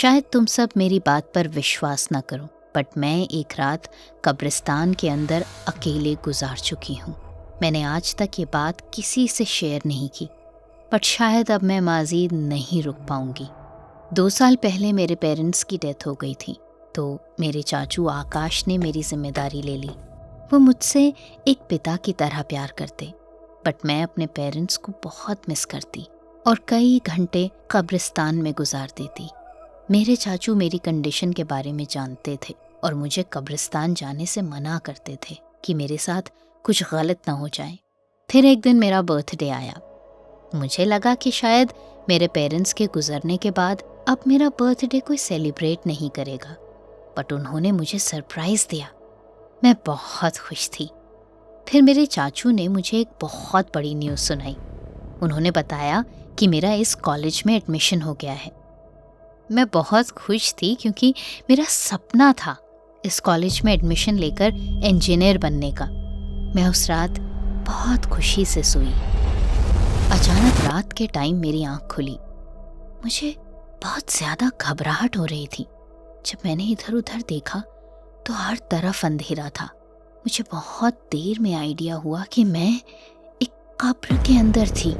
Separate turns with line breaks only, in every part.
शायद तुम सब मेरी बात पर विश्वास न करो, बट मैं एक रात कब्रिस्तान के अंदर अकेले गुजार चुकी हूँ। मैंने आज तक ये बात किसी से शेयर नहीं की, बट शायद अब मैं माज़ीद नहीं रुक पाऊंगी। 2 साल पहले मेरे पेरेंट्स की डेथ हो गई थी, तो मेरे चाचू आकाश ने मेरी जिम्मेदारी ले ली। वो मुझसे एक पिता की तरह प्यार करते, बट मैं अपने पेरेंट्स को बहुत मिस करती और कई घंटे कब्रिस्तान में गुजार देती। मेरे चाचू मेरी कंडीशन के बारे में जानते थे और मुझे कब्रिस्तान जाने से मना करते थे कि मेरे साथ कुछ गलत ना हो जाए। फिर एक दिन मेरा बर्थडे आया। मुझे लगा कि शायद मेरे पेरेंट्स के गुजरने के बाद अब मेरा बर्थडे कोई सेलिब्रेट नहीं करेगा, बट उन्होंने मुझे सरप्राइज़ दिया। मैं बहुत खुश थी। फिर मेरे चाचू ने मुझे एक बहुत बड़ी न्यूज़ सुनाई। उन्होंने बताया कि मेरा इस कॉलेज में एडमिशन हो गया है। मैं बहुत खुश थी क्योंकि मेरा सपना था इस कॉलेज में एडमिशन लेकर इंजीनियर बनने का। मैं उस रात बहुत खुशी से सोई। अचानक रात के टाइम मेरी आंख खुली। मुझे बहुत ज़्यादा घबराहट हो रही थी। जब मैंने इधर उधर देखा तो हर तरफ अंधेरा था। मुझे बहुत देर में आइडिया हुआ कि मैं एक कब्र के अंदर थी।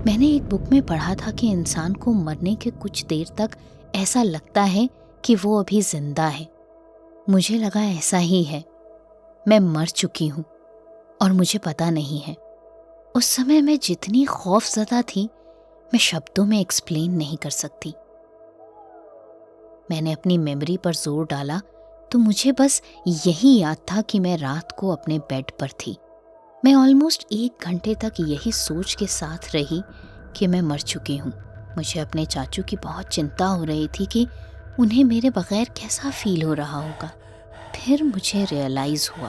मैंने एक बुक में पढ़ा था कि इंसान को मरने के कुछ देर तक ऐसा लगता है कि वो अभी जिंदा है। मुझे लगा ऐसा ही है। मैं मर चुकी हूँ और मुझे पता नहीं है। उस समय मैं जितनी खौफज़दा थी, मैं शब्दों में एक्सप्लेन नहीं कर सकती। मैंने अपनी मेमोरी पर जोर डाला तो मुझे बस यही याद था कि मैं रात को अपने बेड पर थी। मैं ऑलमोस्ट 1 घंटे तक यही सोच के साथ रही कि मैं मर चुकी हूँ। मुझे अपने चाचू की बहुत चिंता हो रही थी कि उन्हें मेरे बगैर कैसा फील हो रहा होगा। फिर मुझे रियलाइज़ हुआ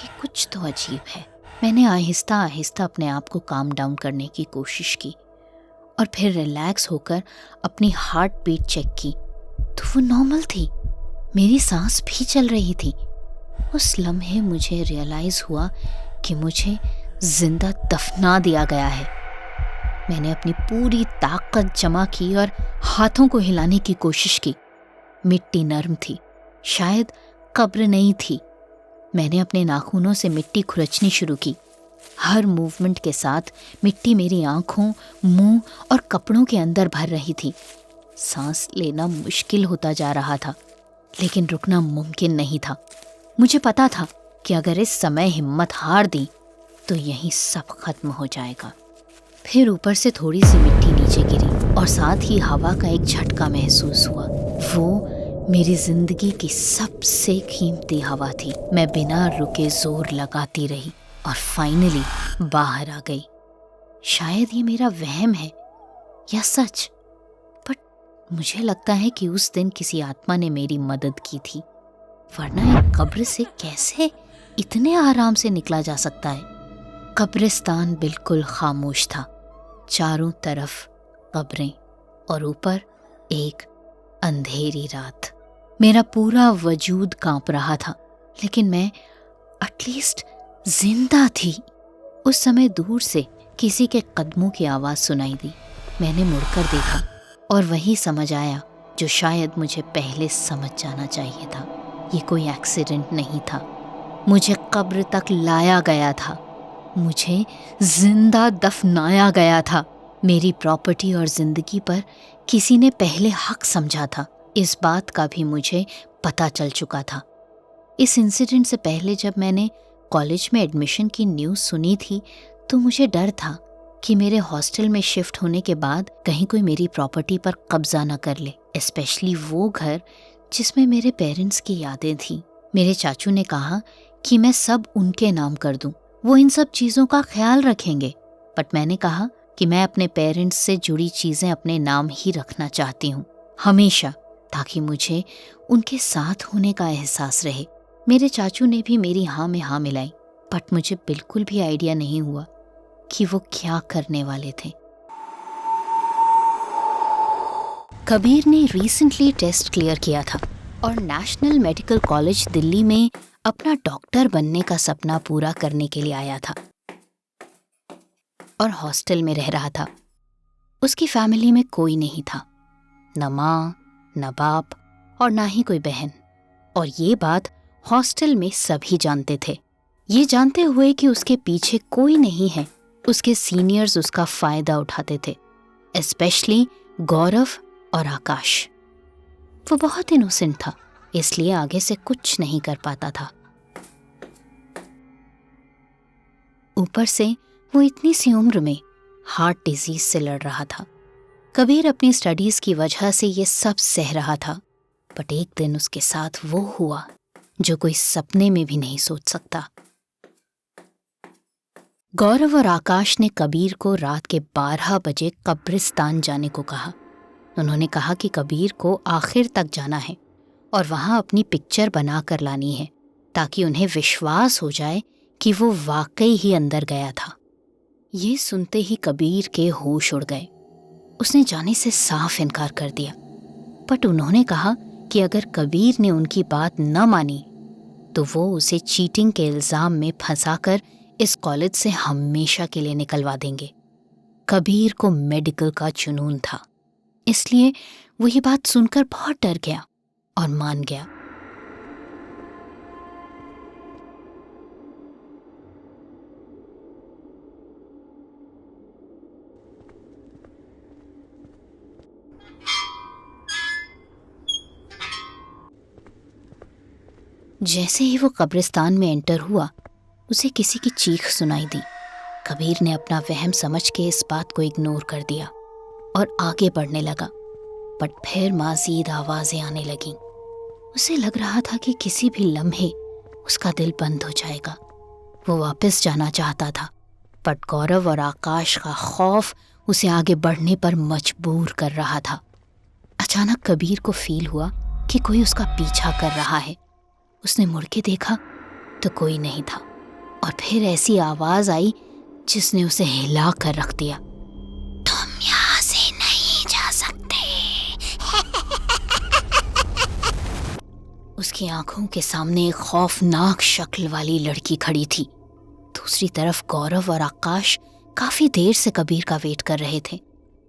कि कुछ तो अजीब है। मैंने आहिस्ता आहिस्ता अपने आप को काम डाउन करने की कोशिश की और फिर रिलैक्स होकर अपनी हार्ट बीट चेक की तो वो नॉर्मल थी। मेरी सांस भी चल रही थी। उस लम्हे मुझे रियलाइज़ हुआ कि मुझे जिंदा दफना दिया गया है। मैंने अपनी पूरी ताकत जमा की और हाथों को हिलाने की कोशिश की। मिट्टी नर्म थी, शायद कब्र नहीं थी। मैंने अपने नाखूनों से मिट्टी खुरचनी शुरू की। हर मूवमेंट के साथ मिट्टी मेरी आंखों, मुंह और कपड़ों के अंदर भर रही थी। सांस लेना मुश्किल होता जा रहा था, लेकिन रुकना मुमकिन नहीं था। मुझे पता था कि अगर इस समय हिम्मत हार दी तो यहीं सब खत्म हो जाएगा। फिर ऊपर से थोड़ी सी मिट्टी नीचे गिरी और साथ ही हवा का एक झटका महसूस हुआ। वो मेरी जिंदगी की सबसे कीमती हवा थी। मैं बिना रुके जोर लगाती रही और फाइनली बाहर आ गई। शायद ये मेरा वहम है या सच, बट मुझे लगता है कि उस दिन किसी आत्मा ने मेरी मदद की थी, वरना एक कब्र से कैसे इतने आराम से निकला जा सकता है। कब्रिस्तान बिल्कुल खामोश था। चारों तरफ कब्रें और ऊपर एक अंधेरी रात। मेरा पूरा वजूद कांप रहा था, लेकिन मैं एटलीस्ट जिंदा थी। उस समय दूर से किसी के कदमों की आवाज़ सुनाई दी। मैंने मुड़कर देखा और वही समझ आया जो शायद मुझे पहले समझ जाना चाहिए था। ये कोई एक्सीडेंट नहीं था। मुझे कब्र तक लाया गया था। मुझे जिंदा दफनाया गया था। मेरी प्रॉपर्टी और जिंदगी पर किसी ने पहले हक समझा था। इस बात का भी मुझे पता चल चुका था। इस इंसिडेंट से पहले जब मैंने कॉलेज में एडमिशन की न्यूज़ सुनी थी तो मुझे डर था कि मेरे हॉस्टल में शिफ्ट होने के बाद कहीं कोई मेरी प्रॉपर्टी पर कब्जा न कर ले, स्पेशली वो घर जिसमें मेरे पेरेंट्स की यादें थीं। मेरे चाचू ने कहा कि मैं सब उनके नाम कर दूं, वो इन सब चीज़ों का ख्याल रखेंगे। बट मैंने कहा कि मैं अपने पेरेंट्स से जुड़ी चीज़ें अपने नाम ही रखना चाहती हूँ, हमेशा, ताकि मुझे उनके साथ होने का एहसास रहे। मेरे चाचू ने भी मेरी हाँ में हाँ मिलाई, बट मुझे बिल्कुल भी आइडिया नहीं हुआ कि वो क्या करने वाले थे। कबीर ने रिसेंटली टेस्ट क्लियर किया था और नेशनल मेडिकल कॉलेज दिल्ली में अपना डॉक्टर बनने का सपना पूरा करने के लिए आया था और हॉस्टल में रह रहा था। उसकी फैमिली में कोई नहीं था, न माँ, न बाप और ना ही कोई बहन। और ये बात हॉस्टल में सभी जानते थे। ये जानते हुए कि उसके पीछे कोई नहीं है, उसके सीनियर्स उसका फायदा उठाते थे, स्पेशली गौरव और आकाश। वो बहुत इनोसेंट था, इसलिए आगे से कुछ नहीं कर पाता था। ऊपर से वो इतनी सी उम्र में हार्ट डिजीज से लड़ रहा था। कबीर अपनी स्टडीज की वजह से ये सब सह रहा था, बट एक दिन उसके साथ वो हुआ जो कोई सपने में भी नहीं सोच सकता। गौरव और आकाश ने कबीर को रात के 12 बजे कब्रिस्तान जाने को कहा। उन्होंने कहा कि कबीर को आखिर तक जाना है और वहां अपनी पिक्चर बना कर लानी है, ताकि उन्हें विश्वास हो जाए कि वो वाकई ही अंदर गया था। ये सुनते ही कबीर के होश उड़ गए। उसने जाने से साफ इनकार कर दिया, बट उन्होंने कहा कि अगर कबीर ने उनकी बात न मानी तो वो उसे चीटिंग के इल्जाम में फंसाकर इस कॉलेज से हमेशा के लिए निकलवा देंगे। कबीर को मेडिकल का जुनून था, इसलिए वो ये बात सुनकर बहुत डर गया और मान गया। जैसे ही वो कब्रिस्तान में एंटर हुआ, उसे किसी की चीख सुनाई दी। कबीर ने अपना वहम समझ के इस बात को इग्नोर कर दिया और आगे बढ़ने लगा, बट फिर मज़ीद आवाज़ें आने लगीं। उसे लग रहा था कि किसी भी लम्हे उसका दिल बंद हो जाएगा। वो वापस जाना चाहता था, बट गौरव और आकाश का खौफ उसे आगे बढ़ने पर मजबूर कर रहा था। अचानक कबीर को फील हुआ कि कोई उसका पीछा कर रहा है। उसने मुड़ के देखा तो कोई नहीं था, और फिर ऐसी आवाज आई जिसने उसे हिला कर रख दिया। तुम यहाँ से नहीं जा सकते। उसकी आंखों के सामने एक खौफनाक शक्ल वाली लड़की खड़ी थी। दूसरी तरफ गौरव और आकाश काफी देर से कबीर का वेट कर रहे थे।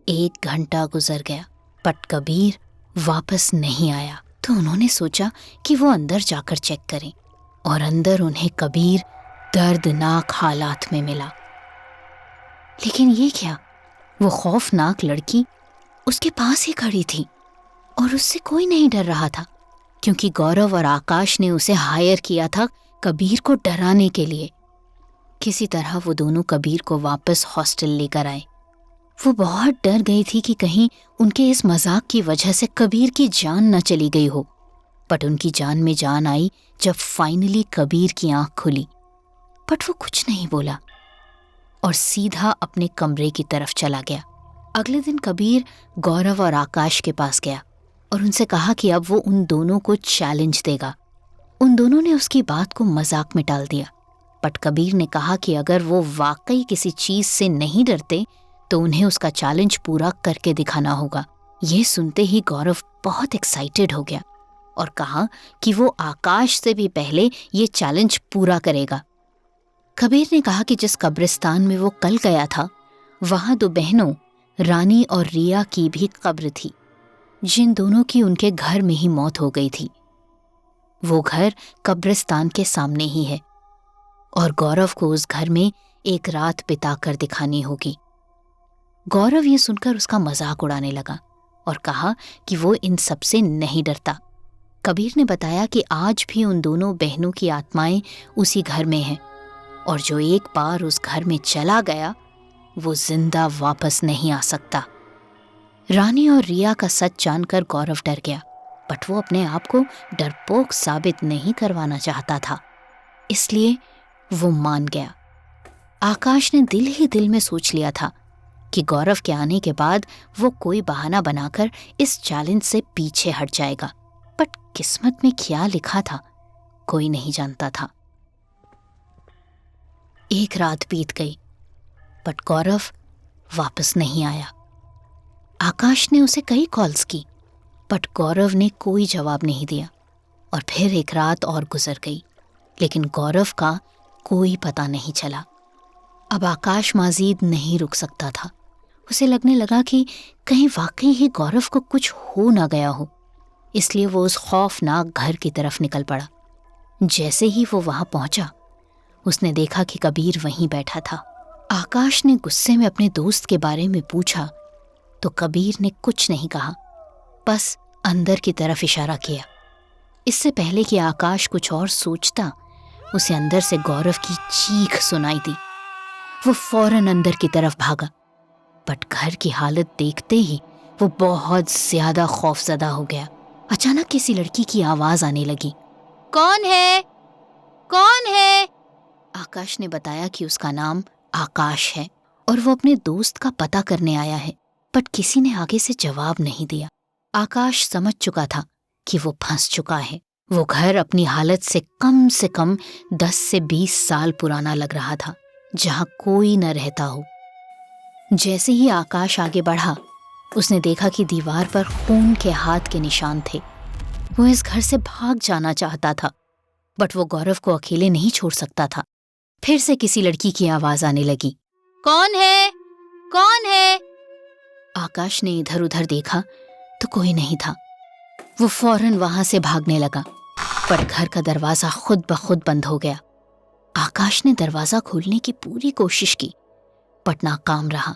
1 घंटा गुजर गया, बट कबीर वापस नहीं आया। तो उन्होंने सोचा कि वो अंदर जाकर चेक करें, और अंदर उन्हें कबीर दर्दनाक हालात में मिला। लेकिन ये क्या, वो खौफनाक लड़की उसके पास ही खड़ी थी और उससे कोई नहीं डर रहा था, क्योंकि गौरव और आकाश ने उसे हायर किया था कबीर को डराने के लिए। किसी तरह वो दोनों कबीर को वापस हॉस्टल लेकर आए। वो बहुत डर गई थी कि कहीं उनके इस मजाक की वजह से कबीर की जान न चली गई हो। बट उनकी जान में जान आई जब फाइनली कबीर की आंख खुली। बट वो कुछ नहीं बोला और सीधा अपने कमरे की तरफ चला गया। अगले दिन कबीर गौरव और आकाश के पास गया और उनसे कहा कि अब वो उन दोनों को चैलेंज देगा। उन दोनों ने उसकी बात को मजाक में टाल दिया, बट कबीर ने कहा कि अगर वो वाकई किसी चीज से नहीं डरते तो उन्हें उसका चैलेंज पूरा करके दिखाना होगा। ये सुनते ही गौरव बहुत एक्साइटेड हो गया और कहा कि वो आकाश से भी पहले ये चैलेंज पूरा करेगा। कबीर ने कहा कि जिस कब्रिस्तान में वो कल गया था, वहां 2 बहनों रानी और रिया की भी कब्र थी, जिन दोनों की उनके घर में ही मौत हो गई थी। वो घर कब्रिस्तान के सामने ही है और गौरव को उस घर में एक रात बिताकर दिखानी होगी। गौरव ये सुनकर उसका मजाक उड़ाने लगा और कहा कि वो इन सब से नहीं डरता। कबीर ने बताया कि आज भी उन दोनों बहनों की आत्माएं उसी घर में हैं और जो एक बार उस घर में चला गया वो जिंदा वापस नहीं आ सकता। रानी और रिया का सच जानकर गौरव डर गया, बट वो अपने आप को डरपोक साबित नहीं करवाना चाहता था, इसलिए वो मान गया। आकाश ने दिल ही दिल में सोच लिया था कि गौरव के आने के बाद वो कोई बहाना बनाकर इस चैलेंज से पीछे हट जाएगा, बट किस्मत में क्या लिखा था कोई नहीं जानता था। एक रात बीत गई, बट गौरव वापस नहीं आया। आकाश ने उसे कई कॉल्स की, बट गौरव ने कोई जवाब नहीं दिया। और फिर एक रात और गुजर गई, लेकिन गौरव का कोई पता नहीं चला। अब आकाश मज़ीद नहीं रुक सकता था। उसे लगने लगा कि कहीं वाकई ही गौरव को कुछ हो ना गया हो। इसलिए वो उस खौफनाक घर की तरफ निकल पड़ा। जैसे ही वो वहां पहुंचा, उसने देखा कि कबीर वहीं बैठा था। आकाश ने गुस्से में अपने दोस्त के बारे में पूछा तो कबीर ने कुछ नहीं कहा, बस अंदर की तरफ इशारा किया। इससे पहले कि आकाश कुछ और सोचता, उसे अंदर से गौरव की चीख सुनाई दी। वो फौरन अंदर की तरफ भागा, बट घर की हालत देखते ही वो बहुत ज्यादा खौफजदा हो गया। अचानक किसी लड़की की आवाज आने लगी। कौन है? कौन है? आकाश ने बताया कि उसका नाम आकाश है और वो अपने दोस्त का पता करने आया है, बट किसी ने आगे से जवाब नहीं दिया। आकाश समझ चुका था कि वो फंस चुका है। वो घर अपनी हालत से कम 10 से 20 साल पुराना लग रहा था, जहां कोई न रहता हो। जैसे ही आकाश आगे बढ़ा, उसने देखा कि दीवार पर खून के हाथ के निशान थे। वो इस घर से भाग जाना चाहता था, बट वो गौरव को अकेले नहीं छोड़ सकता था। फिर से किसी लड़की की आवाज आने लगी। कौन है? कौन है? आकाश ने इधर उधर देखा तो कोई नहीं था। वो फौरन वहां से भागने लगा, पर घर का दरवाजा खुद ब खुद बंद हो गया। आकाश ने दरवाजा खोलने की पूरी कोशिश की, बट नाकाम रहा।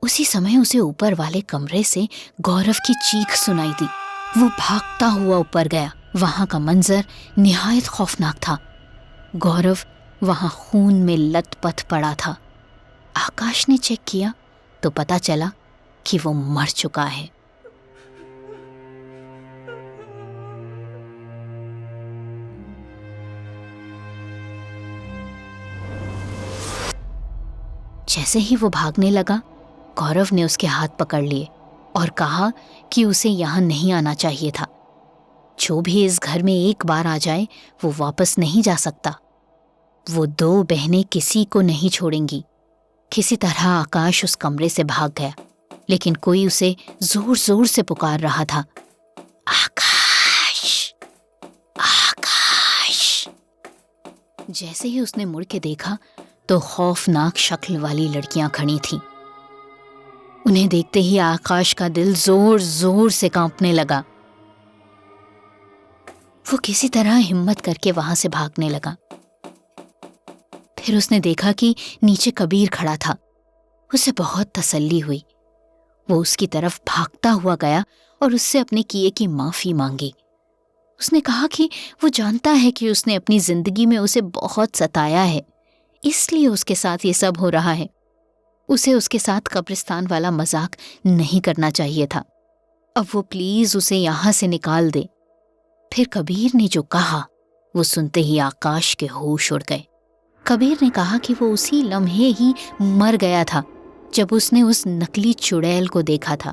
उसी समय उसे ऊपर वाले कमरे से गौरव की चीख सुनाई दी। वो भागता हुआ ऊपर गया। वहां का मंजर निहायत खौफनाक था। गौरव वहां खून में लथपथ पड़ा था। आकाश ने चेक किया तो पता चला कि वो मर चुका है। जैसे ही वो भागने लगा, गौरव ने उसके हाथ पकड़ लिए और कहा कि उसे यहां नहीं आना चाहिए था। जो भी इस घर में एक बार आ जाए वो वापस नहीं जा सकता। वो 2 बहनें किसी को नहीं छोड़ेंगी। किसी तरह आकाश उस कमरे से भाग गया, लेकिन कोई उसे जोर जोर से पुकार रहा था। आकाश, आकाश। जैसे ही उसने मुड़ के देखा तो खौफनाक शक्ल वाली लड़कियां खड़ी थीं। उन्हें देखते ही आकाश का दिल जोर जोर से कांपने लगा। वो किसी तरह हिम्मत करके वहां से भागने लगा। फिर उसने देखा कि नीचे कबीर खड़ा था। उसे बहुत तसल्ली हुई। वो उसकी तरफ भागता हुआ गया और उससे अपने किए की माफी मांगी। उसने कहा कि वो जानता है कि उसने अपनी जिंदगी में उसे बहुत सताया है, इसलिए उसके साथ ये सब हो रहा है। उसे उसके साथ कब्रिस्तान वाला मजाक नहीं करना चाहिए था। अब वो प्लीज उसे यहां से निकाल दे। फिर कबीर ने जो कहा, वो सुनते ही आकाश के होश उड़ गए। कबीर ने कहा कि वो उसी लम्हे ही मर गया था जब उसने उस नकली चुड़ैल को देखा था।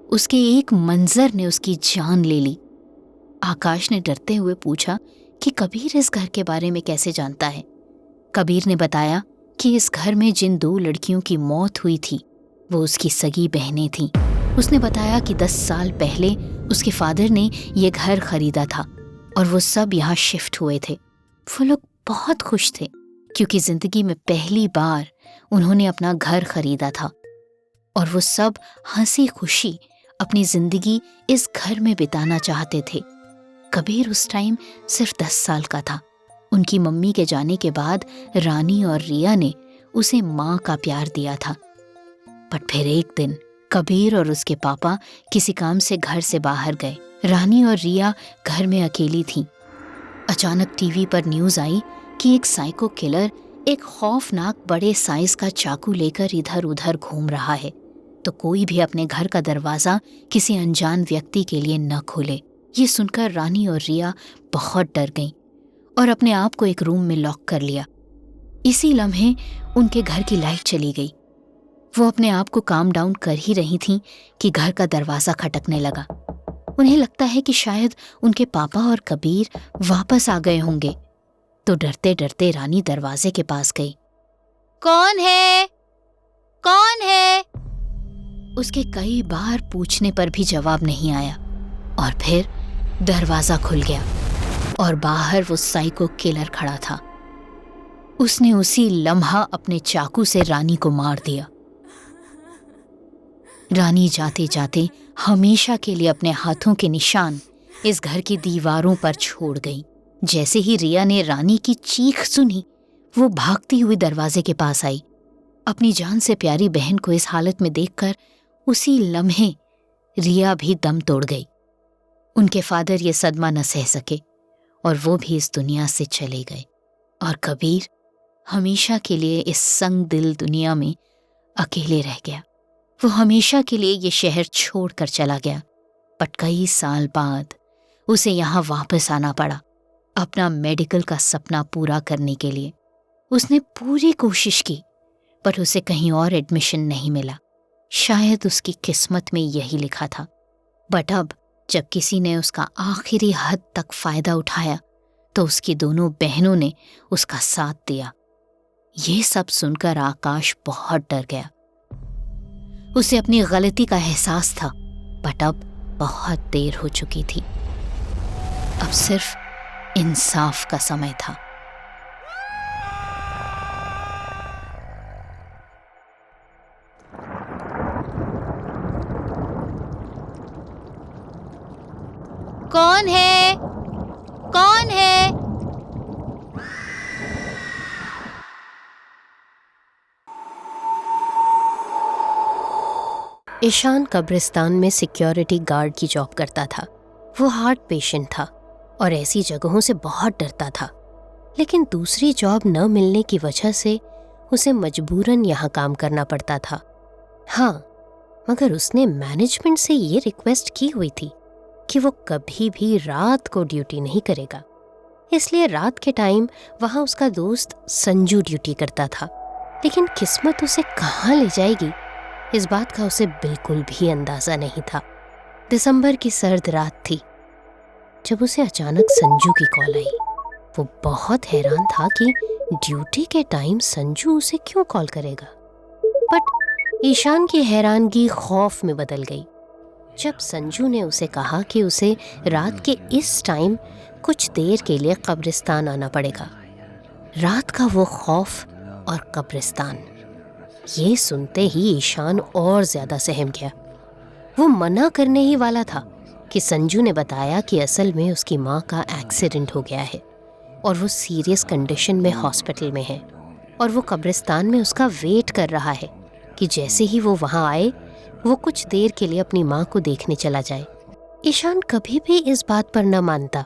उसके एक मंजर ने उसकी जान ले ली। आकाश ने डरते हुए पूछा कि कबीर इस घर के बारे में कैसे जानता है। कबीर ने बताया कि इस घर में जिन 2 लड़कियों की मौत हुई थी वो उसकी सगी बहनें थीं। उसने बताया कि 10 साल पहले उसके फादर ने ये घर खरीदा था और वो सब यहाँ शिफ्ट हुए थे। वो लोग बहुत खुश थे क्योंकि जिंदगी में पहली बार उन्होंने अपना घर खरीदा था और वो सब हंसी खुशी अपनी जिंदगी इस घर में बिताना चाहते थे। कबीर उस टाइम सिर्फ 10 साल का था। उनकी मम्मी के जाने के बाद रानी और रिया ने उसे माँ का प्यार दिया था। बट फिर एक दिन कबीर और उसके पापा किसी काम से घर से बाहर गए। रानी और रिया घर में अकेली थीं। अचानक टीवी पर न्यूज़ आई कि एक साइको किलर एक खौफनाक बड़े साइज का चाकू लेकर इधर उधर घूम रहा है, तो कोई भी अपने घर का दरवाजा किसी अनजान व्यक्ति के लिए न खोले। ये सुनकर रानी और रिया बहुत डर गईं और अपने आप को एक रूम में लॉक कर लिया। इसी लम्हे उनके घर की लाइट चली गई। वो अपने आप को काम डाउन कर ही रही थीं कि घर का दरवाजा खटकने लगा। उन्हें लगता है कि शायद उनके पापा और कबीर वापस आ गए होंगे, तो डरते डरते रानी दरवाजे के पास गई। कौन है? कौन है? उसके कई बार पूछने पर भी जवाब नहीं आया और फिर दरवाजा खुल गया और बाहर वो साइको किलर खड़ा था। उसने उसी लम्हा अपने चाकू से रानी को मार दिया। रानी जाते जाते हमेशा के लिए अपने हाथों के निशान इस घर की दीवारों पर छोड़ गई। जैसे ही रिया ने रानी की चीख सुनी, वो भागती हुई दरवाजे के पास आई। अपनी जान से प्यारी बहन को इस हालत में देखकर उसी लम्हे रिया भी दम तोड़ गई। उनके फादर ये सदमा न सह सके और वो भी इस दुनिया से चले गए। और कबीर हमेशा के लिए इस संग दिल दुनिया में अकेले रह गया। वो हमेशा के लिए ये शहर छोड़कर चला गया। पर कई साल बाद उसे यहाँ वापस आना पड़ा, अपना मेडिकल का सपना पूरा करने के लिए। उसने पूरी कोशिश की, पर उसे कहीं और एडमिशन नहीं मिला। शायद उसकी किस्मत में यही लिखा था। बट अब जब किसी ने उसका आखिरी हद तक फायदा उठाया, तो उसकी दोनों बहनों ने उसका साथ दिया। ये सब सुनकर आकाश बहुत डर गया। उसे अपनी गलती का एहसास था, बट अब बहुत देर हो चुकी थी। अब सिर्फ इंसाफ का समय था। कौन है? कौन है?
ईशान कब्रिस्तान में सिक्योरिटी गार्ड की जॉब करता था। वो हार्ट पेशेंट था और ऐसी जगहों से बहुत डरता था। लेकिन दूसरी जॉब न मिलने की वजह से उसे मजबूरन यहाँ काम करना पड़ता था। हाँ, मगर उसने मैनेजमेंट से ये रिक्वेस्ट की हुई थी कि वो कभी भी रात को ड्यूटी नहीं करेगा। इसलिए रात के टाइम वहाँ उसका दोस्त संजू ड्यूटी करता था। लेकिन किस्मत उसे कहाँ ले जाएगी, इस बात का उसे बिल्कुल भी अंदाजा नहीं था। दिसंबर की सर्द रात थी जब उसे अचानक संजू की कॉल आई। वो बहुत हैरान था कि ड्यूटी के टाइम संजू उसे क्यों कॉल करेगा। बट ईशान की हैरानगी खौफ में बदल गई जब संजू ने उसे कहा कि उसे रात के इस टाइम कुछ देर के लिए कब्रिस्तान आना पड़ेगा। रात का वो खौफ और कब्रिस्तान, ये सुनते ही ईशान और ज्यादा सहम गया। वो मना करने ही वाला था कि संजू ने बताया कि असल में उसकी माँ का एक्सीडेंट हो गया है और वो सीरियस कंडीशन में हॉस्पिटल में है और वो कब्रिस्तान में उसका वेट कर रहा है कि जैसे ही वो वहाँ आए वो कुछ देर के लिए अपनी माँ को देखने चला जाए। ईशान कभी भी इस बात पर न मानता,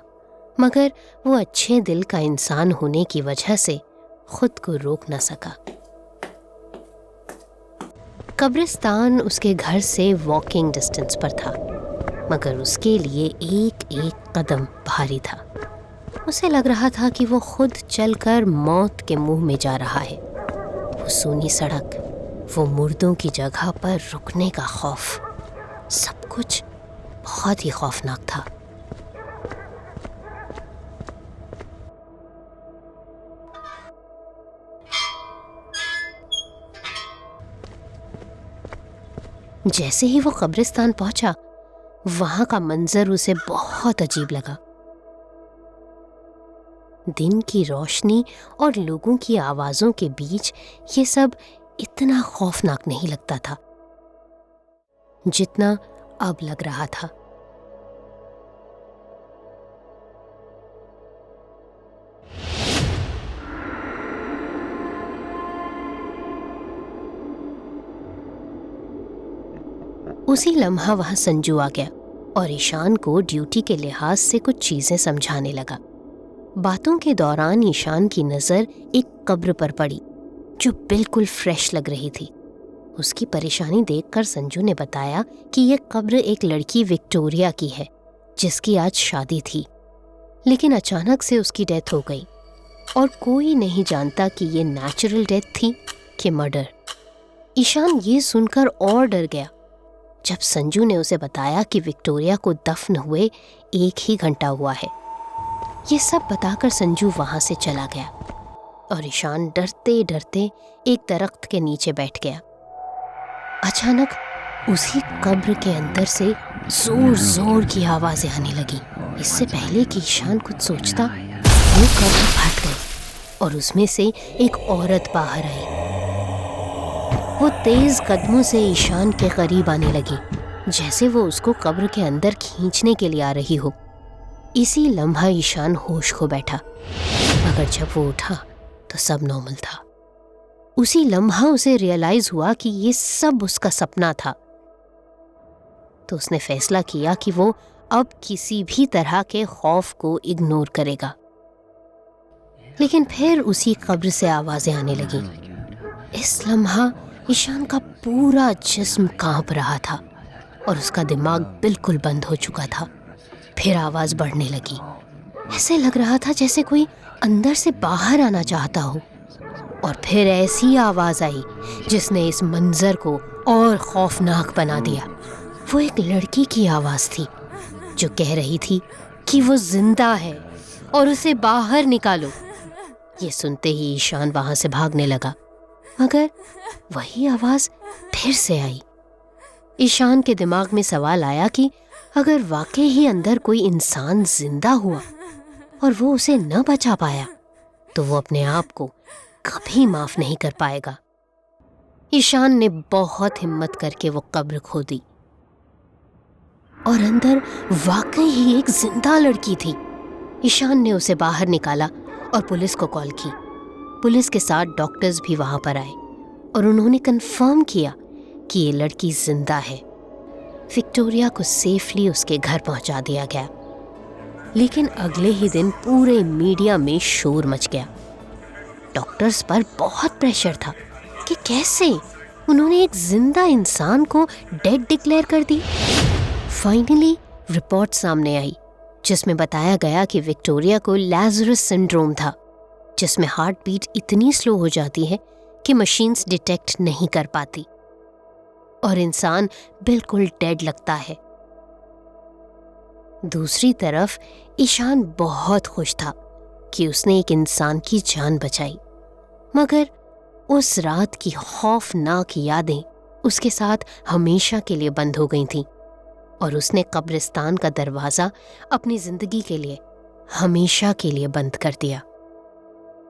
मगर वो अच्छे दिल का इंसान होने की वजह से खुद को रोक न सका। कब्रिस्तान उसके घर से वॉकिंग डिस्टेंस पर था, मगर उसके लिए एक एक कदम भारी था। उसे लग रहा था कि वो खुद चलकर मौत के मुंह में जा रहा है। वो सूनी सड़क, वो मुर्दों की जगह पर रुकने का खौफ, सब कुछ बहुत ही खौफनाक था। जैसे ही वो कब्रिस्तान पहुंचा, वहां का मंजर उसे बहुत अजीब लगा। दिन की रोशनी और लोगों की आवाजों के बीच ये सब इतना खौफनाक नहीं लगता था जितना अब लग रहा था। उसी लम्हा वहां संजू आ गया और ईशान को ड्यूटी के लिहाज से कुछ चीजें समझाने लगा। बातों के दौरान ईशान की नजर एक कब्र पर पड़ी जो बिल्कुल फ्रेश लग रही थी। उसकी परेशानी देखकर संजू ने बताया कि यह कब्र एक लड़की विक्टोरिया की है जिसकी आज शादी थी, लेकिन अचानक से उसकी डेथ हो गई और कोई नहीं जानता कि ये नेचुरल डेथ थी कि मर्डर। ईशान ये सुनकर और डर गया जब संजू ने उसे बताया कि विक्टोरिया को दफन हुए 1 ही घंटा हुआ है। ये सब बताकर संजू वहां से चला गया और ईशान डरते डरते एक दरख्त के नीचे बैठ गया। अचानक उसी कब्र के अंदर से जोर जोर की आवाजें आने लगी। इससे पहले कि ईशान कुछ सोचता, वो कब्र फट गई और उसमें से एक औरत बाहर आई। वो तेज कदमों से ईशान के करीब आने लगी, जैसे वो उसको कब्र के अंदर खींचने के लिए आ रही हो। इसी लम्हा ईशान होश खो बैठा, मगर जब वो उठा तो सब नॉर्मल था। उसी लम्हा उसे रियलाइज हुआ कि ये सब उसका सपना था। तो उसने फैसला किया कि वो अब किसी भी तरह के खौफ को इग्नोर करेगा। लेकिन फिर उसी कब्र से आवाजें आने लगी। इस लम्हा ईशान का पूरा जिस्म कांप रहा था और उसका दिमाग बिल्कुल बंद हो चुका था। फिर आवाज बढ़ने लगी। ऐसे लग रहा था जैसे कोई अंदर से बाहर आना चाहता हो। और फिर ऐसी आवाज आई जिसने इस मंजर को और खौफनाक बना दिया। वो एक लड़की की आवाज थी जो कह रही थी कि वो जिंदा है और उसे बाहर निकालो। ये सुनते ही ईशान वहां से भागने लगा, मगर वही आवाज फिर से आई। ईशान के दिमाग में सवाल आया कि अगर वाकई ही अंदर कोई इंसान जिंदा हुआ और वो उसे न बचा पाया तो वो अपने आप को कभी माफ नहीं कर पाएगा। ईशान ने बहुत हिम्मत करके वो कब्र खोदी और अंदर वाकई ही एक जिंदा लड़की थी। ईशान ने उसे बाहर निकाला और पुलिस को कॉल की। पुलिस के साथ डॉक्टर्स भी वहां पर आए और उन्होंने कंफर्म किया कि ये लड़की जिंदा है। विक्टोरिया को सेफली उसके घर पहुंचा दिया गया। लेकिन अगले ही दिन पूरे मीडिया में शोर मच गया। डॉक्टर्स पर बहुत प्रेशर था कि कैसे उन्होंने एक जिंदा इंसान को डेड डिक्लेयर कर दी। फाइनली रिपोर्ट सामने आई जिसमें बताया गया कि विक्टोरिया को लैज़रस सिंड्रोम था, जिसमें हार्ट बीट इतनी स्लो हो जाती है कि मशीन्स डिटेक्ट नहीं कर पाती और इंसान बिल्कुल डेड लगता है। दूसरी तरफ ईशान बहुत खुश था कि उसने एक इंसान की जान बचाई, मगर उस रात की खौफनाक यादें उसके साथ हमेशा के लिए बंद हो गई थीं और उसने कब्रिस्तान का दरवाज़ा अपनी ज़िंदगी के लिए हमेशा के लिए बंद कर दिया।